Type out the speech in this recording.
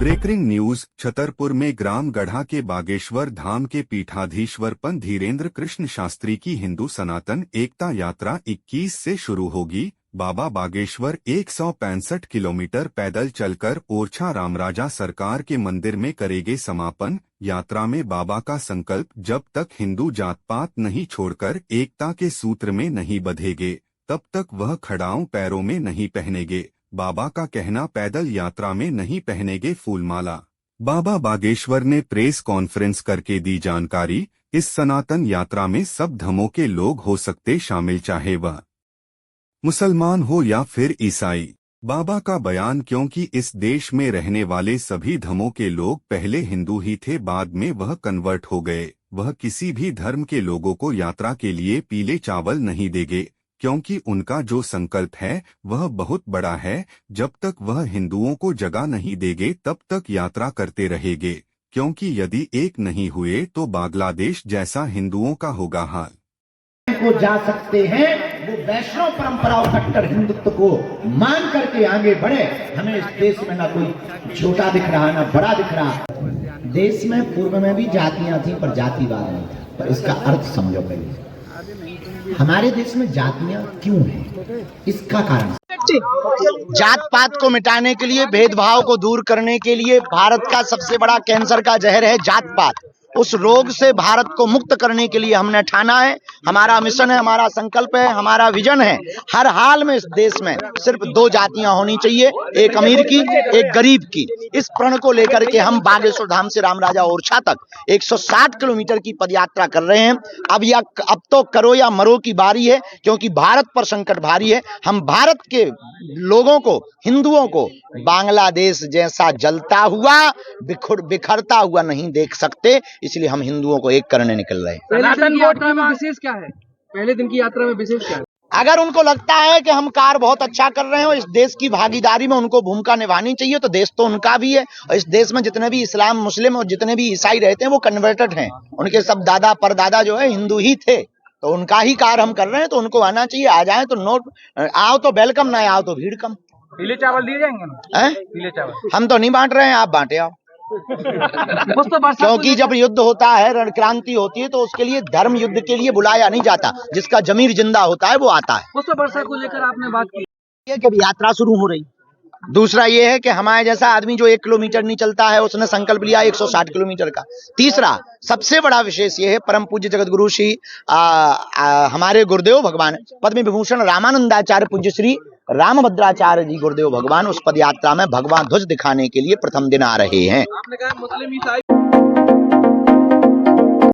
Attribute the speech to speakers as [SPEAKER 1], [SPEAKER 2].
[SPEAKER 1] Breaking news. Chhatarpur में ग्राम गढ़ा के बागेश्वर धाम के पीठाधीश्वर पंत धीरेन्द्र कृष्ण शास्त्री की हिंदू सनातन एकता यात्रा 21 से शुरू होगी। बाबा बागेश्वर 165 किलोमीटर पैदल चलकर ओरछा रामराजा सरकार के मंदिर में करेंगे समापन। यात्रा में बाबा का संकल्प, जब तक हिंदू जात पात नहीं छोड़कर एकता के सूत्र में नहीं बंधेंगे तब तक वह खड़ाऊं पैरों में नहीं पहनेंगे। बाबा का कहना, पैदल यात्रा में नहीं पहनेंगे फूलमाला। बाबा बागेश्वर ने प्रेस कॉन्फ्रेंस करके दी जानकारी। इस सनातन यात्रा में सब धर्मों के लोग हो सकते शामिल, चाहे वह मुसलमान हो या फिर ईसाई। बाबा का बयान, क्योंकि इस देश में रहने वाले सभी धर्मों के लोग पहले हिंदू ही थे, बाद में वह कन्वर्ट हो गए। वह किसी भी धर्म के लोगों को यात्रा के लिए पीले चावल नहीं देंगे, क्योंकि उनका जो संकल्प है वह बहुत बड़ा है। जब तक वह हिंदुओं को जगह नहीं देंगे तब तक यात्रा करते रहेंगे, क्योंकि यदि एक नहीं हुए तो बांग्लादेश जैसा हिंदुओं का होगा हाल।
[SPEAKER 2] को जा सकते हैं, वो वैष्णव परंपराओं कट्टर हिंदुत्व को मान करके आगे बढ़े। हमें इस देश में ना कोई छोटा दिख रहा ना बड़ा दिख रहा। देश में पूर्व में भी जातियां थी पर जातिवाद नहीं था। पर इसका अर्थ समझो पहले, हमारे देश में जातियां क्यों हैं, इसका कारण
[SPEAKER 3] जात पात को मिटाने के लिए, भेदभाव को दूर करने के लिए भारत का सबसे बड़ा कैंसर का जहर है जात पात। उस रोग से भारत को मुक्त करने के लिए हमने ठाना है। हमारा मिशन है, हमारा संकल्प है, हमारा विजन है। हर हाल में इस देश में सिर्फ दो जातियां होनी चाहिए, एक अमीर की, एक गरीब की। इस प्रण को लेकर के हम बागेश्वर धाम से रामराजा ओरछा तक 160 किलोमीटर की पदयात्रा कर रहे हैं। अब तो करो या मरो की बारी है, क्योंकि भारत पर संकट भारी है। हम भारत के लोगों को, हिंदुओं को बांग्लादेश जैसा जलता हुआ, बिखरता हुआ नहीं देख सकते। इसलिए हम हिंदुओं को एक करने निकल रहे हैं।
[SPEAKER 4] सनातन यात्रा में विशेष क्या है? पहले दिन की यात्रा में विशेष क्या है?
[SPEAKER 3] अगर उनको लगता है कि हम कार्य बहुत अच्छा कर रहे हो, इस देश की भागीदारी में उनको भूमिका निभानी चाहिए, तो देश तो उनका भी है। और इस देश में जितने भी इस्लाम, मुस्लिम और जितने भी ईसाई रहते हैं वो कन्वर्टेड हैं। उनके सब दादा परदादा जो है हिंदू ही थे, तो उनका ही कार्य हम कर रहे हैं। तो उनको आना चाहिए, आ जाए तो नोट, आओ तो वेलकम, ना आओ तो भीड़ कम।
[SPEAKER 4] पीले चावल दिए जाएंगे ना? पीले चावल हम
[SPEAKER 3] तो नहीं बांट रहे हैं, आप बांटे आओ। क्योंकि जब युद्ध होता है, रणक्रांति होती है, तो उसके लिए धर्म युद्ध के लिए बुलाया नहीं जाता। जिसका जमीर जिंदा होता है वो आता है।
[SPEAKER 4] पुष्प वर्षा को लेकर आपने बात की,
[SPEAKER 3] ये कि यात्रा शुरू हो रही। दूसरा ये है कि हमारे जैसा आदमी जो 1 किलोमीटर नहीं चलता है, उसने संकल्प लिया 160 किलोमीटर का। तीसरा सबसे बड़ा विशेष ये है, परम पूज्य जगत गुरु श्री हमारे गुरुदेव भगवान पद्म विभूषण रामानंदाचार्य पूज्य श्री रामभद्राचार्य जी गुरुदेव भगवान उस पद यात्रा में भगवान ध्वज दिखाने के लिए प्रथम दिन आ रहे हैं।
[SPEAKER 4] आपने कहा मुस्लिम ईसाई